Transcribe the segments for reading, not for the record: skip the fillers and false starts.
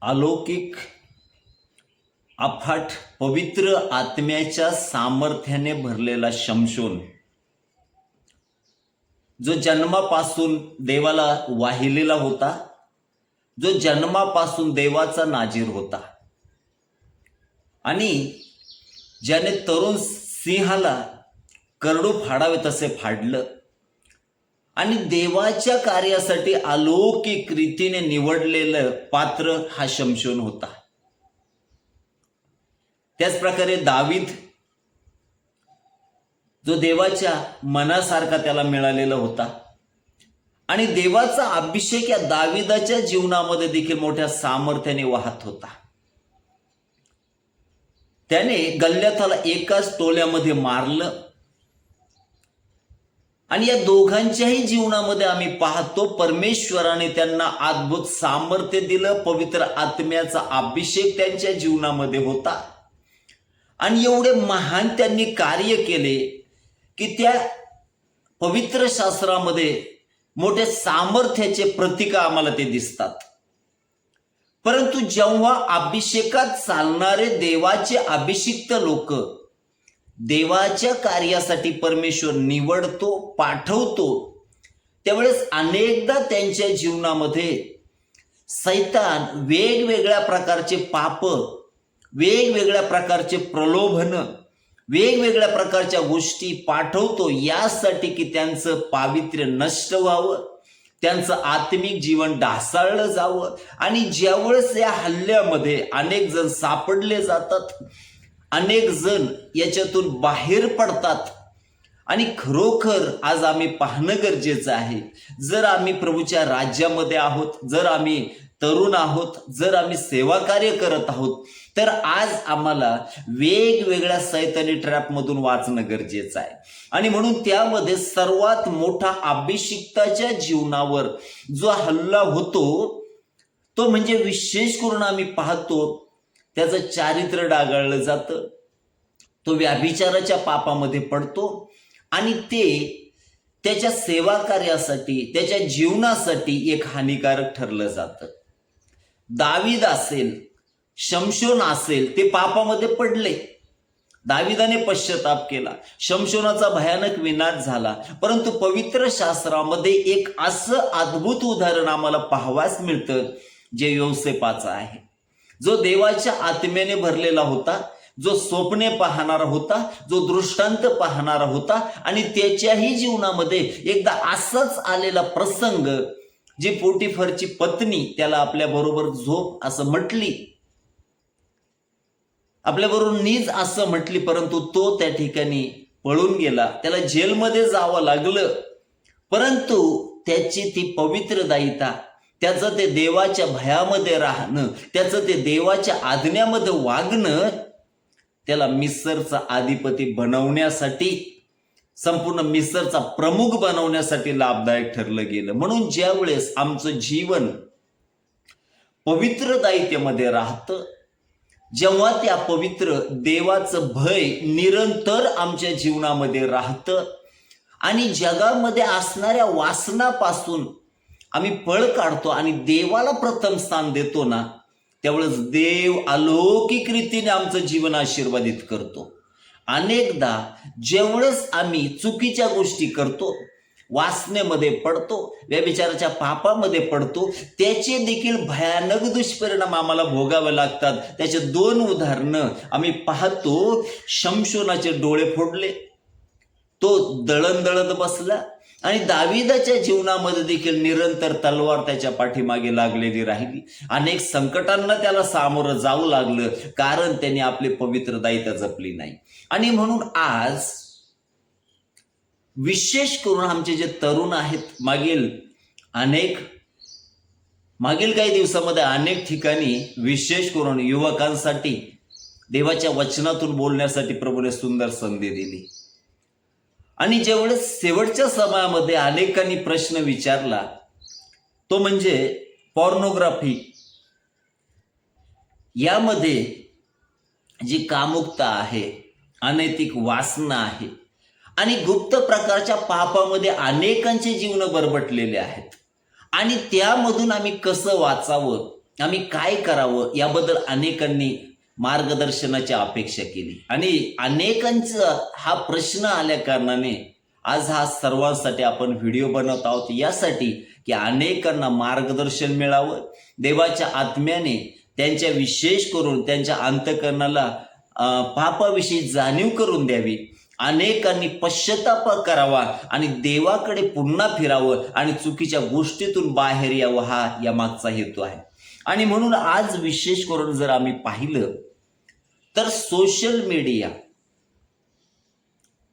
अलौकिक अफाट पवित्र आत्म्याच्या सामर्थ्याने भरलेला शमशोन, जो जन्मापासून देवाला वाहिलेला होता, जो जन्मापासून देवाचा नाजीर होता आणि ज्याने तरुण सिंहाला करडू फाडावे तसे फाडलं आणि देवाच्या कार्यासाठी अलौकिक रीतीने निवडलेलं पात्र हा शमशोन होता. त्याच प्रकारे दावीद, जो देवाच्या मनासारखा त्याला मिळालेला होता आणि देवाचा अभिषेक या दाविदाच्या जीवनामध्ये देखील मोठ्या सामर्थ्याने वाहत होता. त्याने गल्ल्याथाला एकाच टोल्यामध्ये मारलं आणि या दोघांच्याही जीवनामध्ये आम्ही पाहतो परमेश्वराने त्यांना अद्भुत सामर्थ्य दिलं. पवित्र आत्म्याचा अभिषेक त्यांच्या जीवनामध्ये होता आणि एवढे महान त्यांनी कार्य केले की त्या पवित्र शास्त्रामध्ये मोठे सामर्थ्याचे प्रतीक आम्हाला ते दिसतात. परंतु जेव्हा अभिषेकात चालणारे देवाचे अभिषिक्त लोक देवाच्या कार्यासाठी परमेश्वर निवडतो, पाठवतो, त्यावेळेस अनेकदा त्यांच्या जीवनामध्ये सैतान वेगवेगळ्या प्रकारचे पाप, वेगवेगळ्या प्रकारचे प्रलोभन, वेगवेगळ्या प्रकारच्या गोष्टी पाठवतो यासाठी की त्यांचं पावित्र्य नष्ट व्हावं, त्यांचं आत्मिक जीवन ढासळलं जावं. आणि ज्यावेळेस या हल्ल्यामध्ये अनेक जण सापडले जातात, अनेक जण याच्यातून बाहेर पडतात आणि खरोखर आज आम्ही पाहणं गरजेचं आहे. जर आम्ही प्रभूच्या राज्यामध्ये आहोत, जर आम्ही तरुण आहोत, जर आम्ही सेवा कार्य करत आहोत, तर आज आम्हाला वेगवेगळ्या सैतानी ट्रॅपमधून वाचणं गरजेचं आहे. आणि म्हणून त्यामध्ये सर्वात मोठा अभिषिक्ताच्या जीवनावर जो हल्ला होतो तो म्हणजे विशेष करून आम्ही पाहतो त्याचं चारित्र्य डागाळलं जातं, तो व्याभिचाराच्या पापामध्ये पडतो आणि ते त्याच्या सेवा कार्यासाठी, त्याच्या जीवनासाठी एक हानिकारक ठरलं जातं. दावीद असेल, शमशोन असेल, ते पापामध्ये पडले. दाविदाने पश्चाताप केला, शमशोनाचा भयानक विनाश झाला. परंतु पवित्र शास्त्रामध्ये एक असं अद्भुत उदाहरण आम्हाला पाहावयास मिळतं जे योसेफाचं आहे, जो देवाच्या आत्म्याने भरलेला होता, जो स्वप्ने पाहणारा होता, जो दृष्टांत पाहणारा होता. आणि त्याच्याही जीवनामध्ये एकदा असाच आलेला प्रसंग, जी पोटिफरची पत्नी त्याला आपल्या बरोबर झोप असं म्हटली, आपल्याबरोबर नीज असं म्हटली, परंतु तो त्या ठिकाणी पळून गेला, त्याला जेलमध्ये जावं लागलं. परंतु त्याची ती पवित्रदायिता, त्याचं ते देवाच्या भयामध्ये राहणं, त्याचं ते देवाच्या आज्ञामध्ये वागणं त्याला मिस्रचा अधिपती बनवण्यासाठी, संपूर्ण मिस्रचा प्रमुख बनवण्यासाठी लाभदायक ठरलं गेलं. म्हणून ज्या वेळेस आमचं जीवन पवित्रदायितेमध्ये राहतं, जेव्हा त्या पवित्र देवाचं भय निरंतर आमच्या जीवनामध्ये राहतं आणि जगामध्ये असणाऱ्या वासनापासून आम्ही पळ काढतो आणि देवाला प्रथम स्थान देतो ना, त्यावेळेस देव अलौकिक रीतीने आमचं जीवन आशीर्वादित करतो. अनेकदा ज्यावेळेस आम्ही चुकीच्या गोष्टी करतो, वासनेमध्ये पडतो, व्यभिचाराच्या पापामध्ये पडतो, त्याचे देखील भयानक दुष्परिणाम आम्हाला भोगावे लागतात. त्याचे 2 उदाहरणं आम्ही पाहतो. शमशोनाचे डोळे फोडले, तो दळण बसला आणि दाविदाच्या जीवनामध्ये देखील निरंतर तलवार त्याच्या पाठीमागे लागलेली राहिली. अनेक संकटांना त्याला सामोरं जावं लागलं, कारण त्याने आपली पवित्रदायिता जपली नाही. आणि म्हणून आज विशेष करून आमचे जे तरुण आहेत, मागील काही दिवसामध्ये अनेक ठिकाणी विशेष करून युवकांसाठी देवाच्या वचनातून बोलण्यासाठी प्रभूने सुंदर संधी दिली. आणि ज्यावेळेस शेवटच्या समयामध्ये अनेकांनी प्रश्न विचारला, तो म्हणजे पॉर्नोग्राफी, यामध्ये जी कामुकता आहे, अनैतिक वासना आहे आणि गुप्त प्रकारच्या पापामध्ये अनेकांचे जीवन बरबटलेले आहेत आणि त्यामधून आम्ही कसं वाचावं, आम्ही काय करावं याबद्दल अनेकांनी मार्गदर्शनाची अपेक्षा केली आणि अनेकांचा हा प्रश्न आल्या कारणाने आज हा सर्वांसाठी आपण व्हिडिओ बनवत आहोत, यासाठी की अनेकांना मार्गदर्शन मिळावं, देवाच्या आत्म्याने त्यांच्या विशेष करून त्यांच्या अंतःकरणाला पापाविषयी जाणीव करून द्यावी, अनेकांनी पश्चाताप करावा आणि देवाकडे पुन्हा फिरावं आणि चुकीच्या गोष्टीतून बाहेर यावं, हा यामागचा हेतू आहे. आणि म्हणून आज विशेष करून जर आम्ही पाहिलं तर सोशल मीडिया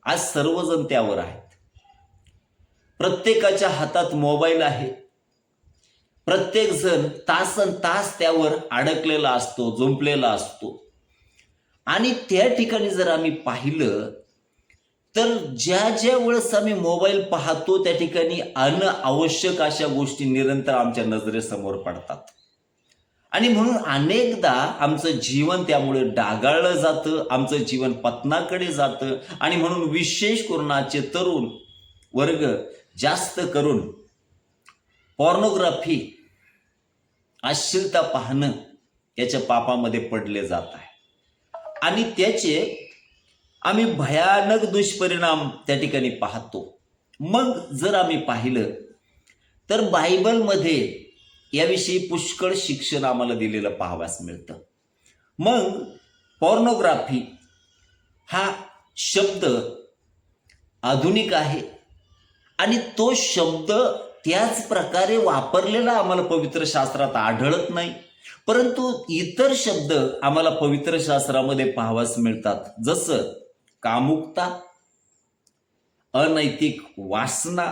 आज सर्वजण त्यावर आहेत. प्रत्येकाच्या हातात मोबाईल आहे. प्रत्येक जण तासन तास त्यावर अडकलेला असतो, जुंपलेला असतो. आणि त्या ठिकाणी जर आम्ही पाहिलं तर ज्या ज्या वेळेस आम्ही मोबाईल पाहतो त्या ठिकाणी अनावश्यक अशा गोष्टी निरंतर आमच्या नजरेसमोर पडतात. आणि म्हणून अनेकदा आमचं जीवन त्यामुळे डागाळलं जातं, आमचं जीवन पतनाकडे जातं. आणि म्हणून विशेष करून आजचे तरुण वर्ग जास्त करून पॉर्नोग्राफी, अश्लीलता पाहणं याच्या पापामध्ये पडले जात आहे. आणि त्याचे आम्ही भयानक दुष्परिणाम त्या ठिकाणी पाहतो. मग जर आम्ही पाहिलं तर बायबलमध्ये याविषयी पुष्कळ शिक्षण आम्हाला दिलेलं पाहावयास मिळतं. मग पॉर्नोग्राफी हा शब्द आधुनिक आहे आणि तो शब्द त्याच प्रकारे वापरलेला आम्हाला पवित्र शास्त्रात आढळत नाही, परंतु इतर शब्द आम्हाला पवित्र शास्त्रामध्ये पाहावयास मिळतात, जसं कामुकता, अनैतिक वासना,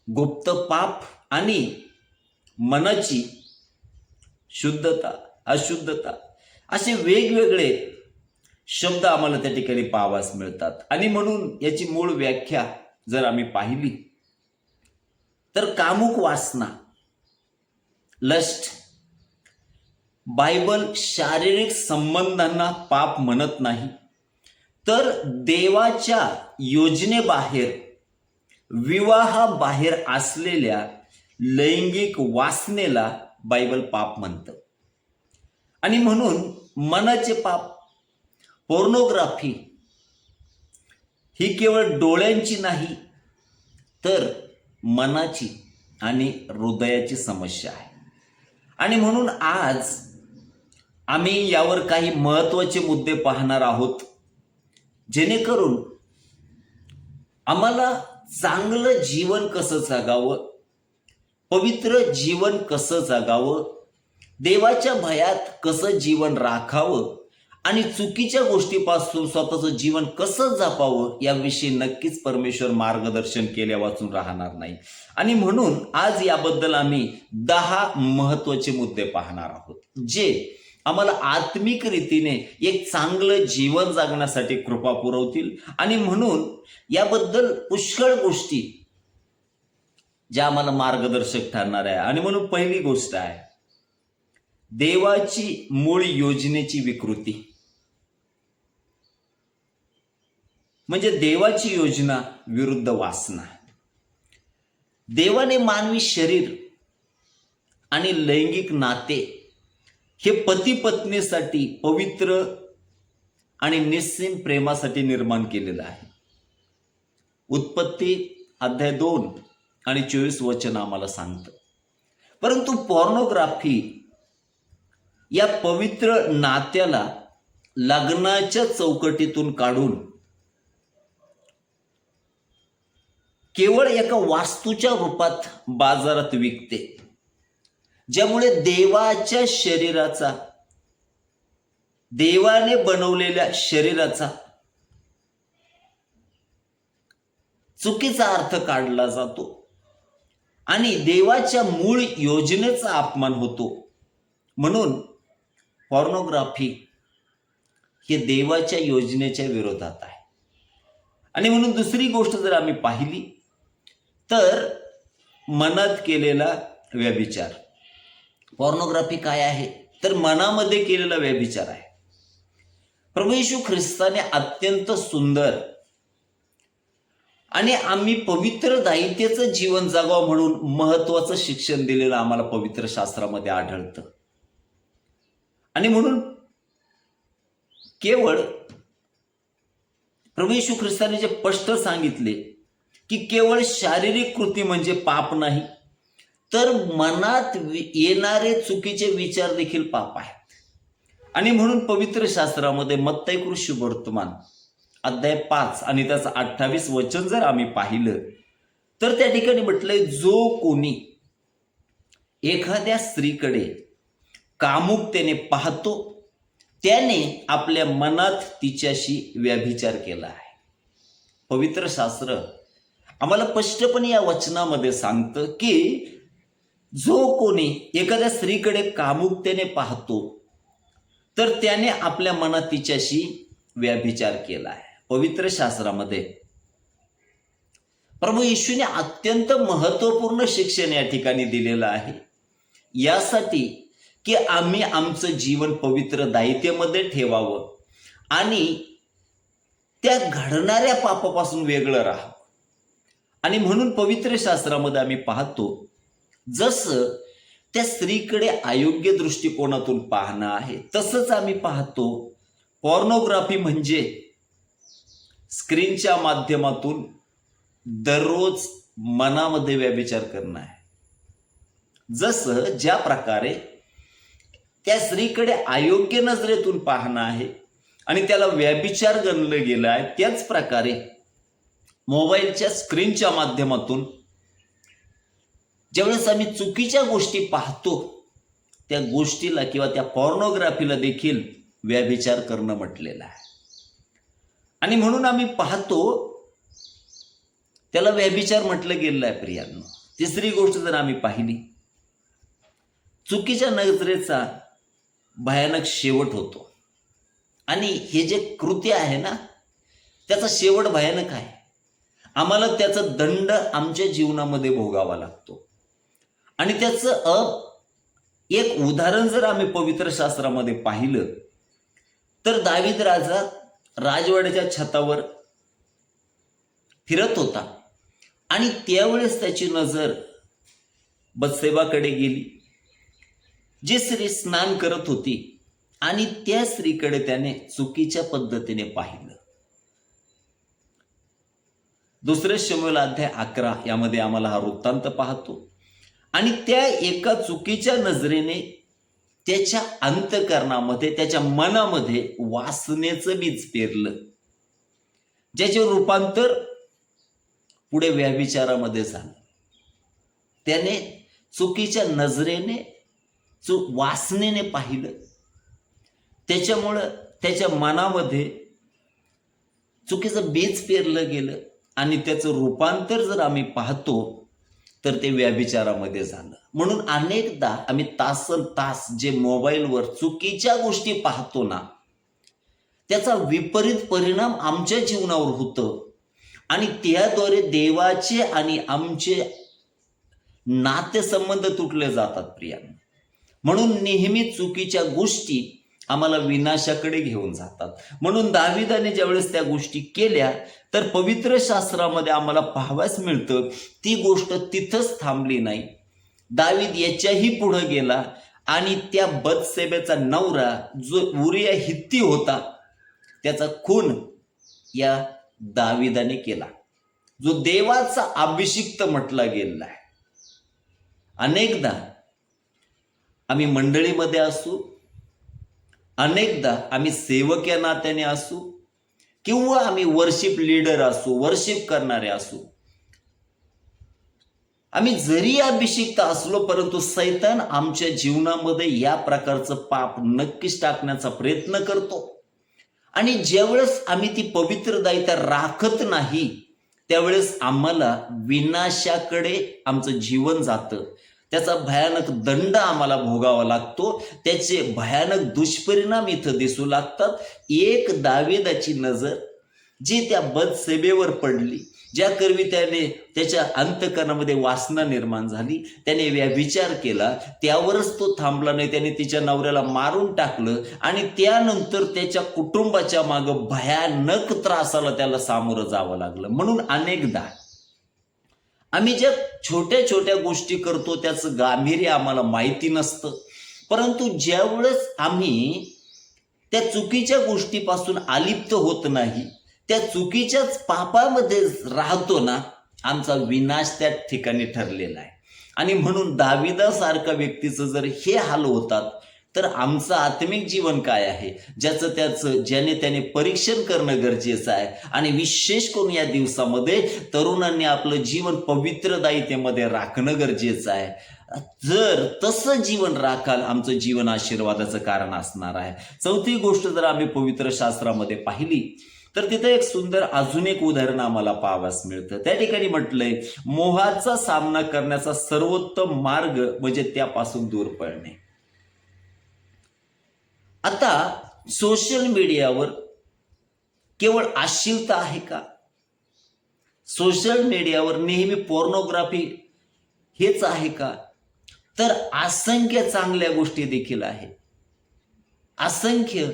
गुप्त पाप आणि मनाची शुद्धता, अशुद्धता, असे वेगवेगळे शब्द आम्हाला त्या ठिकाणी पाहावयास मिळतात. आणि म्हणून याची मूळ व्याख्या जर आम्ही पाहिली तर कामुक वासना, लस्ट, बायबल शारीरिक संबंधांना पाप म्हणत नाही, तर देवाच्या योजनेबाहेर, विवाहाबाहेर असलेल्या लैंगिक वासनेला बायबल पाप म्हणतं. आणि म्हणून मनाचे पाप, पोर्नोग्राफी ही केवळ डोळ्यांची नाही तर मनाची आणि हृदयाची समस्या आहे. आणि म्हणून आज आम्ही यावर काही महत्त्वाचे मुद्दे पाहणार आहोत, जेणेकरून आम्हाला चांगलं जीवन कसं जगावं, पवित्र जीवन कसं जगावं, देवाच्या भयात कसं जीवन राखावं आणि चुकीच्या गोष्टीपासून स्वतःचं जीवन कसं जपावं याविषयी नक्कीच परमेश्वर मार्गदर्शन केल्या वाचून राहणार नाही. आणि म्हणून आज याबद्दल आम्ही 10 महत्त्वाचे मुद्दे पाहणार आहोत, जे आम्हाला आत्मिक रीतीने एक चांगलं जीवन जगण्यासाठी कृपा पुरवतील. आणि म्हणून याबद्दल पुष्कळ गोष्टी ज्या आम्हाला मार्गदर्शक ठरणार आहे. आणि म्हणून पहिली गोष्ट आहे देवाची मूळ योजनेची विकृती. म्हणजे देवाची योजना विरुद्ध वासना. देवाने मानवी शरीर आणि लैंगिक नाते हे पती पत्नीसाठी पवित्र आणि निस्सीम प्रेमासाठी निर्माण केलेलं आहे. उत्पत्ती अध्याय 2 आणि 24 वचन आम्हाला सांगतं. परंतु पॉर्नोग्राफी या पवित्र नात्याला लग्नाच्या चौकटीतून काढून केवळ एका वास्तूच्या रूपात बाजारात विकते, ज्यामुळे देवाच्या शरीराचा, देवाने बनवलेल्या शरीराचा चुकीचा अर्थ काढला जातो आणि देवाच्या मूळ योजनेचा अपमान होतो. म्हणून पॉर्नोग्राफी हे देवाच्या योजनेच्या विरोधात आहे. आणि म्हणून दुसरी गोष्ट जर आम्ही पाहिली तर मनात केलेला व्यभिचार. पॉर्नोग्राफी काय आहे तर मनामध्ये केलेला व्यभिचार आहे. प्रभू येशू ख्रिस्ताने अत्यंत सुंदर आणि आम्ही पवित्र दायित्वाचं जीवन जगावं म्हणून महत्वाचं शिक्षण दिलेलं आम्हाला पवित्र शास्त्रामध्ये आढळतं. आणि म्हणून केवळ प्रभू येशू ख्रिस्ताने जे स्पष्ट सांगितले की केवळ शारीरिक कृती म्हणजे पाप नाही, तर मनात येणारे चुकीचे विचार देखील पाप आहेत. आणि म्हणून पवित्र शास्त्रामध्ये मत्ती शुभवर्तमान अध्याय 5 आणि त्याचं 28 वचन जर आम्ही पाहिलं तर त्या ठिकाणी म्हटलंय, जो कोणी एखाद्या स्त्रीकडे कामुकतेने पाहतो त्याने आपल्या मनात तिच्याशी व्यभिचार केला आहे. पवित्र शास्त्र आम्हाला स्पष्टपणे या वचनामध्ये सांगतं की जो कोणी एखाद्या स्त्रीकडे कामुकतेने पाहतो तर त्याने आपल्या मनात तिच्याशी व्यभिचार केला आहे. पवित्र शास्त्रामध्ये प्रभू येशूने अत्यंत महत्वपूर्ण शिक्षण या ठिकाणी दिलेलं आहे, यासाठी की आम्ही आमचं जीवन पवित्र दायित्वामध्ये ठेवावं आणि त्या घडणाऱ्या पापापासून वेगळं राहावं. आणि म्हणून पवित्र शास्त्रामध्ये आम्ही पाहतो जसं त्या स्त्रीकडे अयोग्य दृष्टिकोनातून पाहणं आहे, तसंच आम्ही पाहतो पॉर्नोग्राफी म्हणजे स्क्रीनच्या माध्यमातून दररोज मनामध्ये व्यभिचार करणं आहे. जसं ज्या प्रकारे त्या स्त्रीकडे अयोग्य नजरेतून पाहणं आहे आणि त्याला व्यभिचार गणलं गेलं आहे, त्याच प्रकारे मोबाईलच्या स्क्रीनच्या माध्यमातून ज्यावेळेस आम्ही चुकीच्या गोष्टी पाहतो त्या गोष्टीला किंवा त्या पॉर्नोग्राफीला देखील व्यभिचार करणं म्हटलेलं आहे. आणि म्हणून आम्ही पाहतो त्याला व्यभिचार म्हटलं गेलेलं आहे. प्रियांनो, तिसरी गोष्ट जर आम्ही पाहिली, चुकीच्या नजरेचा भयानक शेवट होतो. आणि हे जे कृत्य आहे ना, त्याचा शेवट भयानक आहे. आम्हाला त्याचा दंड आमच्या जीवनामध्ये भोगावा लागतो. आणि त्याचं एक उदाहरण जर आम्ही पवित्र शास्त्रामध्ये पाहिलं तर दावीद राजा राजवाड्याच्या छतावर फिरत होता आणि त्यावेळेस त्याची नजर बत्सेबाकडे गेली, जी स्त्री स्नान करत होती, आणि त्या स्त्रीकडे त्याने चुकीच्या पद्धतीने पाहिलं. दुसरे शमूएल अध्याय 11 यामध्ये आम्हाला हा वृत्तांत पाहतो. आणि त्या एका चुकीच्या नजरेने त्याच्या अंतःकरणामध्ये, त्याच्या मनामध्ये वासनेचं बीज पेरलं, ज्याचे रूपांतर पुढे व्यभिचारामध्ये झालं. त्याने चुकीच्या नजरेने वासनेने पाहिलं, त्याच्यामुळं त्याच्या मनामध्ये चुकीचं बीज पेरलं गेलं आणि त्याचं रूपांतर जर आम्ही पाहतो तर ते व्यभिचारामध्ये झालं. म्हणून अनेकदा आम्ही तासनतास जे मोबाईलवर चुकीच्या गोष्टी पाहतो ना, त्याचा विपरीत परिणाम आमच्या जीवनावर होतो आणि त्याद्वारे देवाचे आणि आमचे नातेसंबंध तुटले जातात. प्रियांनो, म्हणून नेहमी चुकीच्या गोष्टी आम्हाला विनाशाकडे घेऊन जातात. म्हणून दाविदाने ज्यावेळेस त्या गोष्टी केल्या तर पवित्र शास्त्रामध्ये आम्हाला पाहावयास मिळतं ती गोष्ट तिथंच थांबली नाही. दावीद याच्याही पुढे गेला आणि त्या बत्सेबेचा नवरा जो उरिया हित्ती होता त्याचा खून या दाविदाने केला, जो देवाचा अभिषिक्त म्हटला गेलेला आहे. अनेकदा आम्ही मंडळीमध्ये असू, अनेकदा आम्ही सेवक या नात्याने असू, किंवा आम्ही वर्शिप लीडर असू, वर्शिप करणारे असू, आम्ही जरी अभिषिक्त असलो परंतु सैतान आमच्या जीवनामध्ये या प्रकारचं पाप नक्कीच टाकण्याचा प्रयत्न करतो. आणि ज्यावेळेस आम्ही ती पवित्र दायित्व राखत नाही त्यावेळेस आम्हाला विनाशाकडे आमचं जीवन जातं. त्याचा भयानक दंड आम्हाला भोगावा लागतो. त्याचे भयानक दुष्परिणाम इथं दिसू लागतात. एक दाविदाची नजर जी त्या बत्सेबेवर पडली, ज्या करवी त्याने त्याच्या अंतःकरणामध्ये वासना निर्माण झाली, त्याने व्यभिचार केला, त्यावरच तो थांबला नाही. त्याने तिच्या नवऱ्याला मारून टाकलं आणि त्यानंतर त्याच्या कुटुंबाच्या मागं भयानक त्रासाला त्याला सामोरं जावं लागलं. म्हणून अनेकदा आम्ही ज्या छोट्या छोट्या गोष्टी करतो त्याचं गांभीर्य आम्हाला माहिती नसतं, परंतु ज्यावेळेस आम्ही त्या चुकीच्या गोष्टीपासून अलिप्त होत नाही, त्या चुकीच्याच पापामध्ये राहतो ना, आमचा विनाश त्या ठिकाणी ठरलेला आहे. आणि म्हणून दाविदासारख्या व्यक्तीचं जर हे हाल होतात, तर आमचं आत्मिक जीवन काय आहे, ज्याने त्याने परीक्षण करणं गरजेचं आहे. आणि विशेष करून या दिवसामध्ये तरुणांनी आपलं जीवन पवित्रदायितेमध्ये राखणं गरजेचं आहे. जर तसं जीवन राखाल, आमचं जीवन आशीर्वादाचं कारण असणार आहे. चौथी गोष्ट जर आम्ही पवित्र शास्त्रामध्ये पाहिली, तर तिथे एक सुंदर अजून एक उदाहरण आम्हाला पाहावयास मिळतं. त्या ठिकाणी म्हटलंय, मोहाचा सामना करण्याचा सर्वोत्तम मार्ग म्हणजे त्यापासून दूर पळणे. आता सोशल मीडियावर केवळ अश्लीलता आहे का? सोशल मीडियावर नेहमी पोर्नोग्राफी हेच आहे का? तर असंख्य चांगल्या गोष्टी देखील आहेत. असंख्य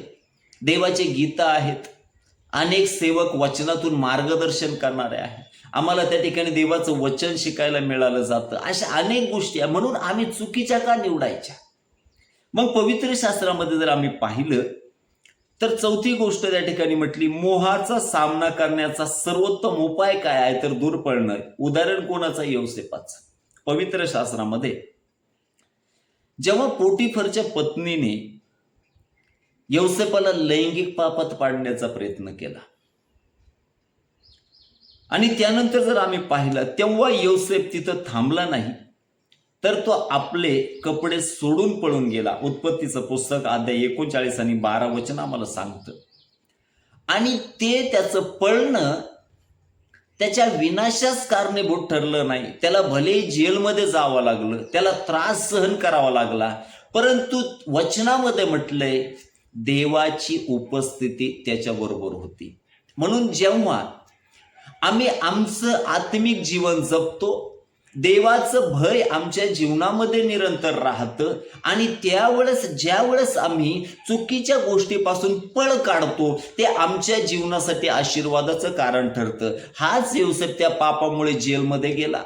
देवाचे गीतं आहेत. अनेक सेवक वचनातून मार्गदर्शन करणारे आहेत. आम्हाला त्या ठिकाणी देवाचं वचन शिकायला मिळालं जातं. अशा अनेक गोष्टी आहे. म्हणून आम्ही चुकीच्या का निवडायच्या? मग पवित्र शास्त्रामध्ये जर आम्ही पाहिलं, तर चौथी गोष्ट त्या ठिकाणी म्हटली, मोहाचा सामना करण्याचा सर्वोत्तम उपाय काय आहे, तर दूर पळणं. उदाहरण कोणाचं? यौसेपाचं. पवित्र शास्त्रामध्ये जेव्हा पोटिफरच्या पत्नीने यौसेपाला लैंगिक पापात पाडण्याचा प्रयत्न केला आणि त्यानंतर जर आम्ही पाहिलं, तेव्हा यौसेप तिथं थांबला नाही, तर तो आपले कपडे सोडून पळून गेला. उत्पत्तीचं पुस्तक अध्याय 39 आणि 12 वचन आम्हाला सांगतं. आणि ते त्याचं पळणं त्याच्या विनाशास कारणीभूत ठरलं नाही. त्याला भले जेलमध्ये जावं लागलं, त्याला त्रास सहन करावा लागला, परंतु वचनामध्ये म्हटलंय देवाची उपस्थिती त्याच्याबरोबर होती. म्हणून जेव्हा आम्ही आमचं आत्मिक जीवन जपतो, देवाचं भय आमच्या जीवनामध्ये निरंतर राहतं आणि त्यावेळेस ज्यावेळेस आम्ही चुकीच्या गोष्टीपासून पळ काढतो, ते आमच्या जीवनासाठी आशीर्वादाचं कारण ठरतं. हाच यौसेप त्या पापामुळे जेलमध्ये गेला.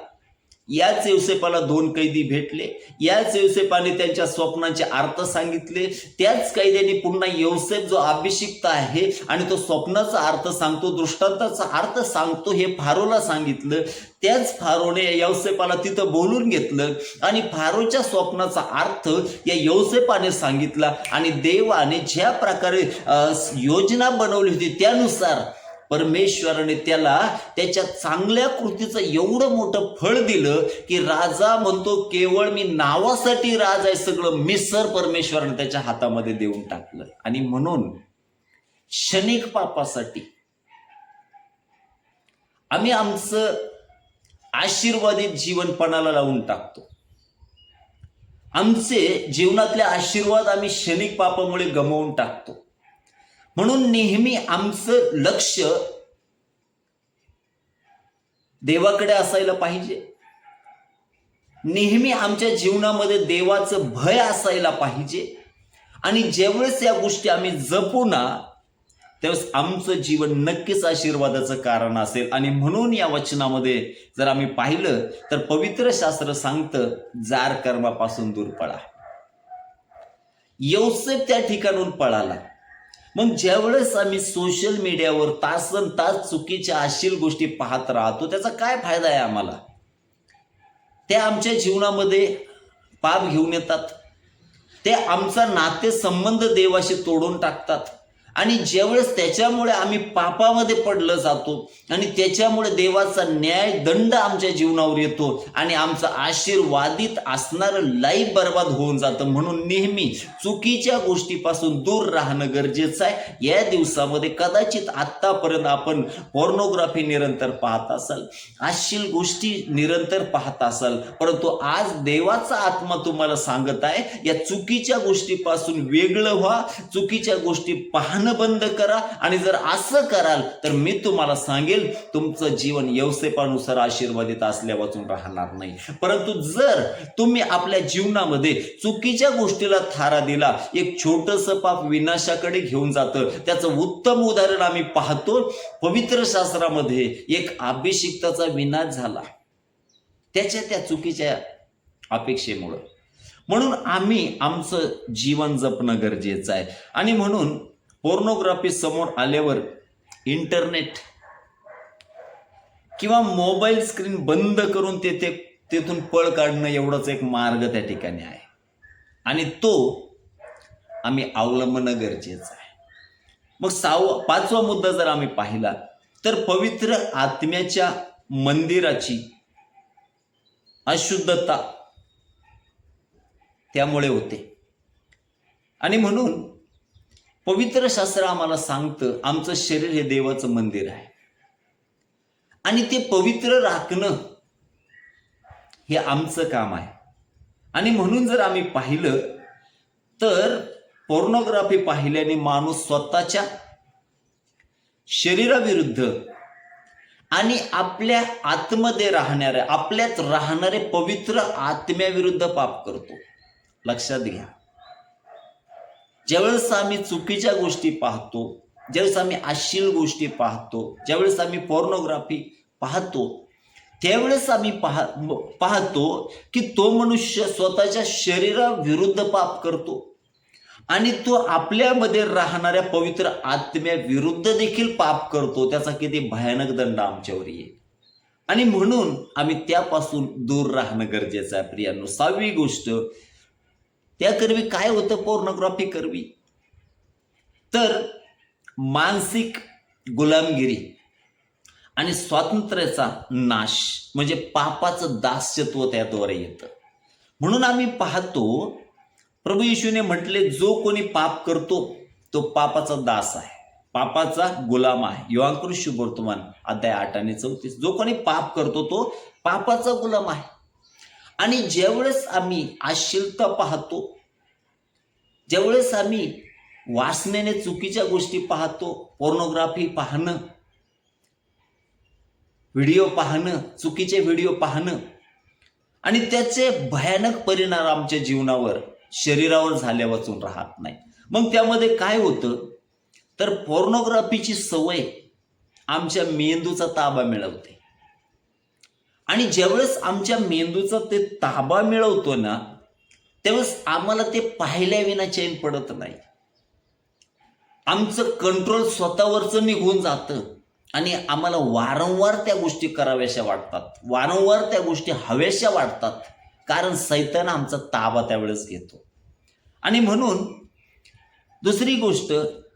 याच यौसेपाला 2 कैदी भेटले. याच यौसेपाने त्यांच्या स्वप्नांचे अर्थ सांगितले. त्याच कैद्याने पुन्हा यौसेप जो अभिषिक्त आहे आणि तो स्वप्नाचा अर्थ सांगतो, दृष्टांताचा अर्थ सांगतो, हे फारोला सांगितलं. त्याच फारोने यौसेपाला तिथं बोलून घेतलं आणि फारोच्या स्वप्नाचा अर्थ या यौसेपाने सांगितला. आणि देवाने ज्या प्रकारे योजना बनवली होती त्यानुसार परमेश्वराने त्याला त्याच्या चांगल्या कृतीचं एवढं मोठं फळ दिलं की राजा म्हणतो, केवळ मी नावासाठी राज आहे, सगळं मिसर परमेश्वराने त्याच्या हातामध्ये देऊन टाकलं. आणि म्हणून क्षणिक पापासाठी आम्ही आमचं आशीर्वादित जीवन पणाला लावून टाकतो. आमचे जीवनातले आशीर्वाद आम्ही क्षणिक पापामुळे गमावून टाकतो. म्हणून नेहमी आमचं लक्ष देवाकडे असायला पाहिजे. नेहमी आमच्या जीवनामध्ये देवाचं भय असायला पाहिजे. आणि ज्यावेळेस या गोष्टी आम्ही जपू ना, त्यावेळेस आमचं जीवन नक्कीच आशीर्वादाचं कारण असेल. आणि म्हणून या वचनामध्ये जर आम्ही पाहिलं, तर पवित्र शास्त्र सांगतं, जार कर्मापासून दूर पळा. यौसेप त्या ठिकाणून पळाला. मग ज्यावेळेस आम्ही सोशल मीडियावर तासन तास चुकीच्या अश्लील गोष्टी पाहत राहतो, त्याचा काय फायदा आहे आम्हाला? ते आमच्या जीवनामध्ये पाप घेऊन येतात. ते आमचा नातेसंबंध देवाशी तोडून टाकतात. आणि ज्यावेळेस त्याच्यामुळे आम्ही पापामध्ये पडलं जातो आणि त्याच्यामुळे देवाचा न्याय दंड आमच्या जीवनावर येतो आणि आमचं आशीर्वादित असणारं लाईफ बर्बाद होऊन जातं. म्हणून नेहमी चुकीच्या गोष्टीपासून दूर राहणं गरजेचं आहे. या दिवसामध्ये कदाचित आत्तापर्यंत आपण पोर्नोग्राफी निरंतर पाहत असाल, अश्लील गोष्टी निरंतर पाहत असाल, परंतु आज देवाचा आत्मा तुम्हाला सांगत आहे, या चुकीच्या गोष्टीपासून वेगळं व्हा. चुकीच्या गोष्टी पाहणं पाहणं बंद करा. आणि जर असं कराल तर मी तुम्हाला सांगेल तुमचं जीवन यौसेपानुसार आशीर्वादित असल्या वाचून राहणार नाही. परंतु जर तुम्ही आपल्या जीवनामध्ये चुकीच्या गोष्टीला थारा दिला, एक छोटंसं पाप विनाशाकडे घेऊन जातं. त्याचं उत्तम उदाहरण आम्ही पाहतो पवित्र शास्त्रामध्ये. एक अभिषिक्ताचा विनाश झाला त्या चुकीच्या अपेक्षेमुळं. म्हणून आम्ही आमचं जीवन जपणं गरजेचं आहे. आणि म्हणून पोर्नोग्राफी समोर आल्यावर इंटरनेट किंवा मोबाईल स्क्रीन बंद करून तेथून पळ काढणं एवढाच एक मार्ग त्या ठिकाणी आहे. आणि तो आम्ही अवलंबणं गरजेचं आहे. मग पाचवा मुद्दा जर आम्ही पाहिला तर पवित्र आत्म्याच्या मंदिराची अशुद्धता त्यामुळे होते. आणि म्हणून पवित्र शास्त्र आम्हाला सांगतं आमचं शरीर हे देवाचं मंदिर आहे आणि ते पवित्र राखणं हे आमचं काम आहे. आणि म्हणून जर आम्ही पाहिलं तर पोर्नोग्राफी पाहिल्याने माणूस स्वतःच्या शरीराविरुद्ध आणि आपल्या आतमध्ये आपल्यात राहणारे पवित्र आत्म्याविरुद्ध पाप करतो. लक्षात घ्या, ज्यावेळेस आम्ही चुकीच्या गोष्टी पाहतो, ज्यावेळेस आम्ही अश्लील गोष्टी पाहतो, ज्यावेळेस आम्ही पोर्नोग्राफी पाहतो, त्यावेळेस आम्ही पाहतो की तो मनुष्य स्वतःच्या शरीराविरुद्ध पाप करतो आणि तो आपल्यामध्ये राहणाऱ्या पवित्र आत्म्याविरुद्ध देखील पाप करतो. त्याचा किती भयानक दंड आमच्यावर येईल. आणि म्हणून आम्ही त्यापासून दूर राहणं गरजेचं आहे प्रियांनो. सहावी गोष्ट, त्याकरवी काय होतं पोर्नोग्राफी करवी, तर मानसिक गुलामगिरी आणि स्वातंत्र्याचा नाश म्हणजे पापाचं दास्यत्व त्याद्वारे येतं. म्हणून आम्ही पाहतो प्रभू येशूने म्हटले जो कोणी पाप करतो तो पापाचा दास आहे, पापाचा गुलाम आहे. योहान शुभवर्तमान अध्याय 8 आणि 34. जो कोणी पाप करतो तो पापाचा गुलाम आहे. आणि ज्यावेळेस आम्ही अश्लीलता पाहतो, ज्यावेळेस आम्ही वासनेने चुकीच्या गोष्टी पाहतो, पोर्नोग्राफी पाहणं, व्हिडिओ पाहणं, चुकीचे व्हिडिओ पाहणं आणि त्याचे भयानक परिणाम आमच्या जीवनावर, शरीरावर झाल्या वाचून राहत नाही. मग त्यामध्ये काय होतं तर पोर्नोग्राफीची सवय आमच्या मेंदूचा ताबा मिळवते. आणि ज्यावेळेस आमच्या मेंदूचा ते ताबा मिळवतो ना, त्यावेळेस आम्हाला ते पाहिल्याविना चैन पडत नाही. आमचं कंट्रोल स्वतःवरचं निघून जातं आणि आम्हाला वारंवार त्या गोष्टी कराव्याशा वाटतात, वारंवार त्या गोष्टी हव्याशा वाटतात, कारण सैतान आमचा ताबा त्यावेळेस घेतो. आणि म्हणून दुसरी गोष्ट,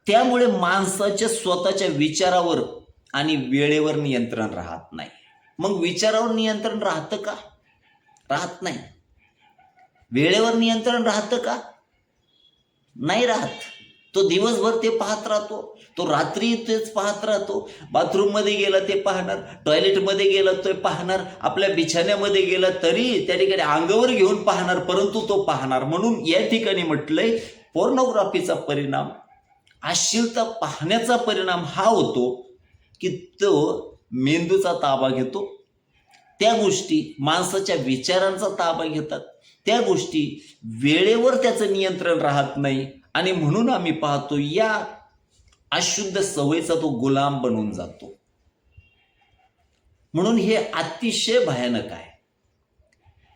त्यामुळे माणसाच्या स्वतःच्या विचारावर आणि वेळेवर नियंत्रण राहत नाही. मग विचारावर नियंत्रण राहतं का? राहत नाही. वेळेवर नियंत्रण राहतं का? नाही राहत. तो दिवसभर ते पाहत राहतो, तो रात्री तेच पाहत राहतो. बाथरूममध्ये गेला ते पाहणार, टॉयलेटमध्ये गेला तो पाहणार, आपल्या बिछाण्यामध्ये गेला तरी त्या ठिकाणी अंगावर घेऊन पाहणार, परंतु तो पाहणार. म्हणून या ठिकाणी म्हटलंय पोर्नोग्राफीचा परिणाम, अश्लीलता पाहण्याचा परिणाम हा होतो की तो मेंदूचा ताबा घेतो. त्या गोष्टी माणसाच्या विचारांचा ताबा घेतात, त्या गोष्टी वेळेवर त्याचं नियंत्रण राहत नाही. आणि म्हणून आम्ही पाहतो या अशुद्ध सवयीचा तो गुलाम बनून जातो. म्हणून हे अतिशय भयानक आहे.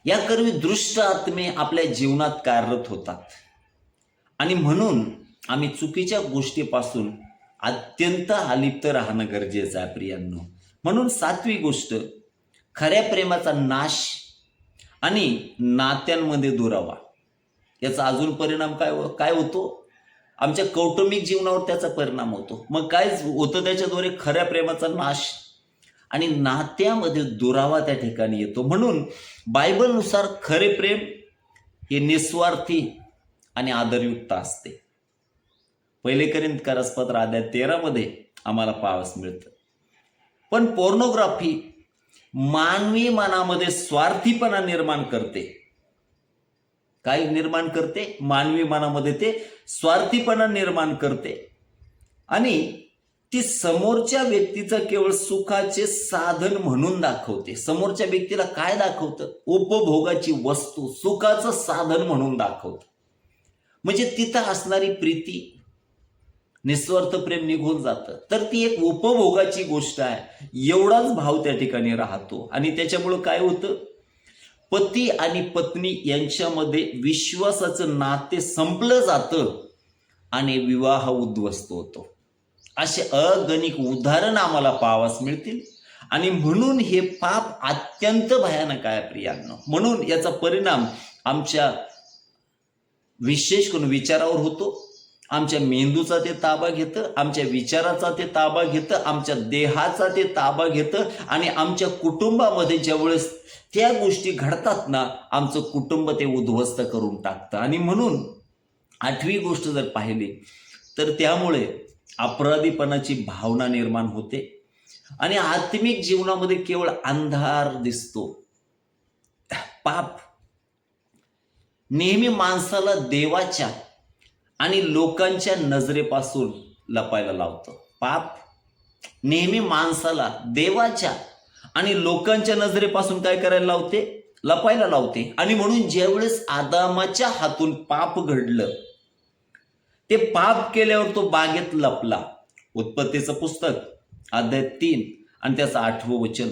याकरवी दृष्ट आत्मे आपल्या जीवनात कार्यरत होतात आणि म्हणून आम्ही चुकीच्या गोष्टीपासून अत्यंत अलिप्त राहणं गरजेचं आहे प्रियांनो. म्हणून सातवी गोष्ट, खऱ्या प्रेमाचा नाश आणि नात्यांमध्ये दुरावा. याचा अजून परिणाम काय होतो? आमच्या कौटुंबिक जीवनावर त्याचा परिणाम होतो. मग काय होतं त्याच्याद्वारे? खऱ्या प्रेमाचा नाश आणि नात्यामध्ये दुरावा त्या ठिकाणी येतो. म्हणून बायबलनुसार खरे प्रेम हे निस्वार्थी आणि आदरयुक्त असते. 1 कोरिंथीयर अध्याय 13 आम्हाला पाहावयास मिळतं. पण पोर्नोग्राफी मानवी मनामध्ये स्वार्थीपणा निर्माण करते. काय निर्माण करते? मानवी मनामध्ये ते स्वार्थीपणा निर्माण करते आणि ती समोरच्या व्यक्तीचं केवळ सुखाचे साधन म्हणून दाखवते. समोरच्या व्यक्तीला काय दाखवतं? उपभोगाची वस्तू, सुखाचं साधन म्हणून दाखवतं. म्हणजे तिथं असणारी प्रीती, निस्वार्थ प्रेम निघून जातं. तर ती एक उपभोगाची गोष्ट आहे, एवढाच भाव त्या ठिकाणी राहतो. आणि त्याच्यामुळं काय होतं? पती आणि पत्नी यांच्यामध्ये विश्वासाचं नाते संपलं जातं आणि विवाह उद्ध्वस्त होतो. असे अगणित उदाहरण आम्हाला पाहावयास मिळतील. आणि म्हणून हे पाप अत्यंत भयानक आहे प्रियांनो. म्हणून याचा परिणाम आमच्या विशेष करून विचारावर होतो. आमच्या मेंदूचा ते ताबा घेतं, आमच्या विचाराचा ते ताबा घेतं, आमच्या देहाचा ते ताबा घेतं. आणि आमच्या कुटुंबामध्ये ज्यावेळेस त्या गोष्टी घडतात ना, आमचं कुटुंब ते उद्ध्वस्त करून टाकतं. आणि म्हणून 8वी गोष्ट जर पाहिली तर त्यामुळे अपराधीपणाची भावना निर्माण होते आणि आत्मिक जीवनामध्ये केवळ अंधार दिसतो. पाप नेहमी माणसाला देवाच्या आणि लोकांच्या नजरेपासून लपायला लावतं. पाप नेहमी माणसाला देवाच्या आणि लोकांच्या नजरेपासून काय करायला लावते? लपायला लावते. आणि म्हणून ज्यावेळेस आदामाच्या हातून पाप घडलं, ते पाप केल्यावर तो बागेत लपला. उत्पत्तीचं पुस्तक अध्याय 3 आणि त्याचं 8वं वचन.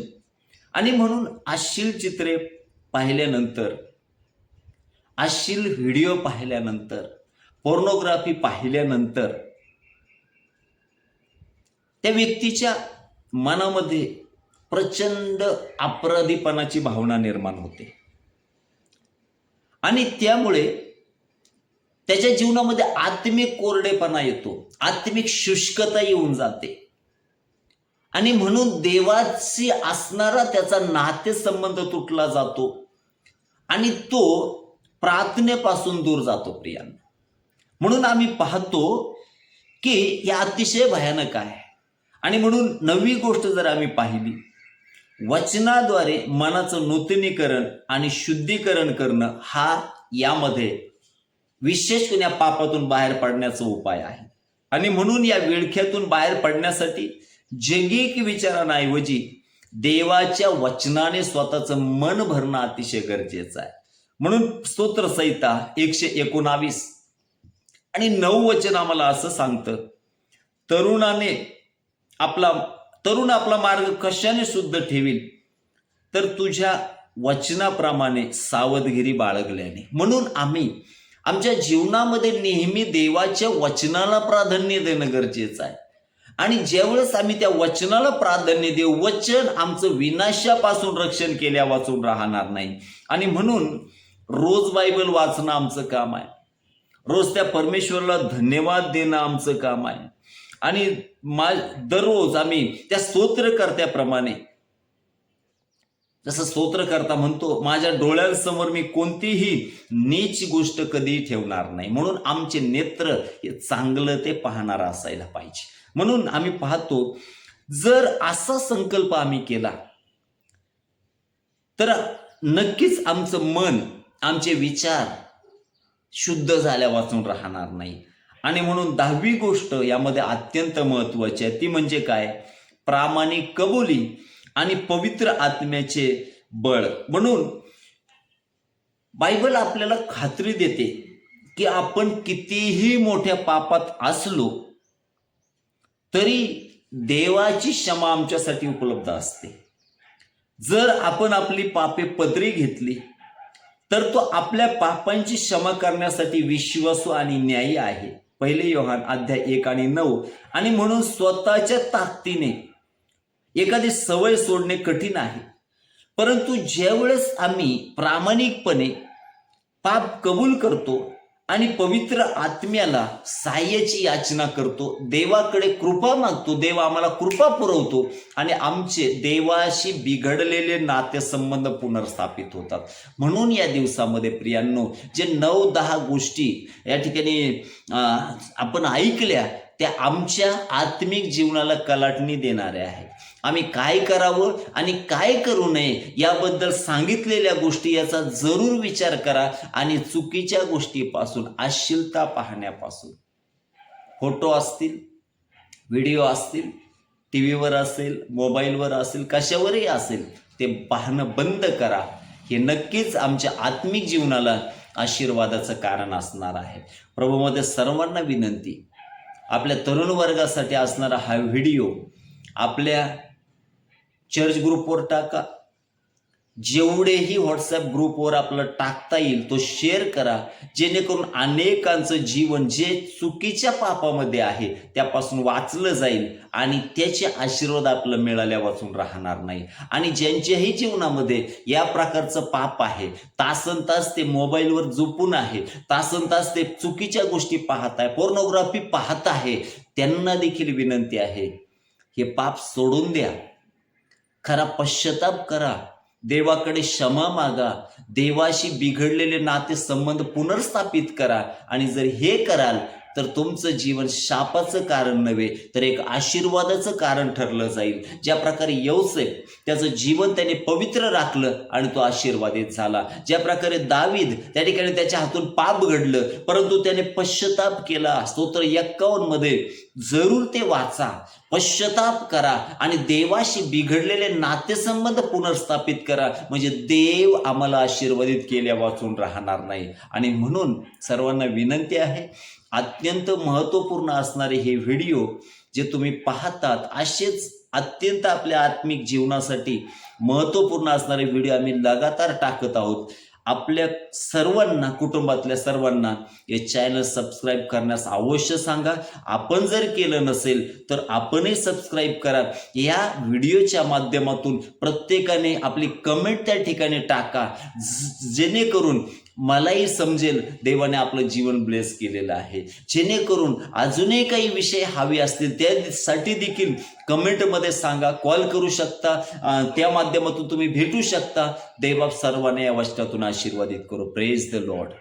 आणि म्हणून अश्लील चित्रे पाहिल्यानंतर, अश्लील व्हिडिओ पाहिल्यानंतर, पोर्नोग्राफी पाहिल्यानंतर त्या व्यक्तीच्या मनामध्ये प्रचंड अपराधीपणाची भावना निर्माण होते. आणि त्यामुळे त्याच्या जीवनामध्ये आत्मिक कोरडेपणा येतो, आत्मिक शुष्कता येऊन जाते. आणि म्हणून देवाशी असणारा त्याचा नातेसंबंध तुटला जातो आणि तो प्रार्थनेपासून दूर जातो प्रियांनो. म्हणून आम्ही पाहतो की हे अतिशय भयानक आहे. आणि म्हणून 9वी गोष्ट जर आम्ही पाहिली, वचनाद्वारे मनाचं नूतनीकरण आणि शुद्धीकरण करणं हा यामध्ये विशेष करून या पापातून बाहेर पडण्याचा उपाय आहे. आणि म्हणून या विळख्यातून बाहेर पडण्यासाठी जैगिक विचारांऐवजी देवाच्या वचनाने स्वतःचं मन भरणं अतिशय गरजेचं आहे. म्हणून स्तोत्रसंहिता 119 आणि 9 वचन आम्हाला असं सांगतं, तरुण आपला मार्ग कशाने शुद्ध ठेवील? तर तुझ्या वचनाप्रमाणे सावधगिरी बाळगल्याने. म्हणून आम्ही आमच्या जीवनामध्ये नेहमी देवाच्या वचनाला प्राधान्य देणं गरजेचं आहे. आणि ज्यावेळेस आम्ही त्या वचनाला प्राधान्य देऊ, वचन आमचं विनाशापासून रक्षण केल्या वाचून राहणार नाही. आणि म्हणून रोज बायबल वाचणं आमचं काम आहे, रोज त्या परमेश्वराला धन्यवाद देणं आमचं काम आहे. आणि दररोज आम्ही त्या स्तोत्रकर्त्याप्रमाणे, जसं स्तोत्रकर्ता म्हणतो, माझ्या डोळ्यांसमोर मी कोणतीही नीच गोष्ट कधीही ठेवणार नाही. म्हणून आमचे नेत्र हे चांगलं ते पाहणारा असायला पाहिजे. म्हणून आम्ही पाहतो, जर असा संकल्प आम्ही केला तर नक्कीच आमचं मन, आमचे विचार शुद्ध झाल्या वाचून राहणार नाही. आणि म्हणून 10वी गोष्ट यामध्ये अत्यंत महत्वाची आहे, ती म्हणजे काय? प्रामाणिक कबुली आणि पवित्र आत्म्याचे बळ. म्हणून बायबल आपल्याला खात्री देते की आपण कितीही मोठ्या पापात असलो तरी देवाची क्षमा आमच्यासाठी उपलब्ध असते. जर आपण आपली पापे पदरी घेतली तर तो आपल्या पापांची क्षमा करण्यासाठी विश्वासू आणि न्यायी आहे. 1 योहान अध्याय 1 आणि 9. आणि म्हणून स्वतःच्या ताकदीने एखादी सवय सोडणे कठीण आहे, परंतु ज्यावेळेस आम्ही प्रामाणिकपणे पाप कबूल करतो आणि पवित्र आत्म्याला सहाय्याची याचना करतो, देवाकडे कृपा मागतो, देव आम्हाला कृपा पुरवतो आणि आमचे देवाशी बिघडलेले नातेसंबंध पुनर्स्थापित होतात. म्हणून या दिवसामध्ये प्रियांनो, जे 9-10 गोष्टी या ठिकाणी आपण ऐकल्या, त्या आमच्या आत्मिक जीवनाला कलाटणी देणाऱ्या आहेत. आम्ही काय करावं आणि काय करू नये याबद्दल सांगितलेल्या गोष्टी याचा जरूर विचार करा. आणि चुकीच्या गोष्टीपासून, अश्लीलता पाहण्यापासून, फोटो असतील, व्हिडिओ असतील, टी व्हीवर असेल, मोबाईलवर असेल, कशावरही असेल, ते पाहणं बंद करा. हे नक्कीच आमच्या आत्मिक जीवनाला आशीर्वादाचं कारण असणार आहे. प्रभूमध्ये सर्वांना विनंती, आपल्या तरुण वर्गासाठी असणारा हा व्हिडिओ आपल्या चर्च ग्रुपवर टाका. जेवढेही व्हॉट्सॲप ग्रुपवर आपलं टाकता येईल तो शेअर करा, जेणेकरून अनेकांचं जीवन जे चुकीच्या पापामध्ये आहे त्यापासून वाचलं जाईल आणि त्याचे आशीर्वाद आपलं मिळाल्या वाचून राहणार नाही. आणि ज्यांच्याही जीवनामध्ये या प्रकारचं पाप आहे, तासनतास ते मोबाईलवर झोपून आहे, तासनतास ते चुकीच्या गोष्टी पाहत आहे, पोर्नोग्राफी पाहत आहे, त्यांना देखील विनंती आहे, हे पाप सोडून द्या, खरा पश्चाताप करा, देवाकडे क्षमा मागा, देवाशी बिघडलेले नातेसंबंध पुनर्स्थापित करा. आणि जर हे कराल तर तुमचं जीवन शापाचं कारण नव्हे तर एक आशीर्वादाचं कारण ठरलं जाईल. ज्या प्रकारे यौसेफ त्याचं जीवन त्याने पवित्र राखलं आणि तो आशीर्वादित झाला, ज्या प्रकारे दावीद त्या ठिकाणी त्याच्या हातून पाप घडलं परंतु त्याने पश्चाताप केला. स्तोत्र 51 मध्ये जरूर ते वाचा, पश्चाताप करा आणि देवाशी बिघडलेले नातेसंबंध पुनर्स्थापित करा, म्हणजे देव आम्हाला आशीर्वादित केल्या वाचून राहणार नाही. आणि म्हणून सर्वांना विनंती आहे, अत्यंत महत्त्वपूर्ण असणारे हे व्हिडिओ जे तुम्ही पाहतात, असेच अत्यंत आपल्या आत्मिक जीवनासाठी महत्त्वपूर्ण असणारे व्हिडिओ आम्ही लगातार टाकत आहोत. आपल्या सर्वांना, कुटुंबातल्या सर्वांना हे चॅनल सबस्क्राईब करण्यास अवश्य सांगा. आपण जर केलं नसेल तर आपणही सबस्क्राईब करा. या व्हिडिओच्या माध्यमातून प्रत्येकाने आपली कमेंट त्या ठिकाणी टाका, जेणेकरून मलाही समजेल देवाने आपलं जीवन ब्लेस केलेलं आहे. जेणेकरून अजूनही काही विषय हवे असतील त्यासाठी देखील कमेंटमध्ये सांगा, कॉल करू शकता, त्या माध्यमातून तुम्ही भेटू शकता. देवबाप सर्वांना या वचनातून आशीर्वादित करो. Praise the Lord.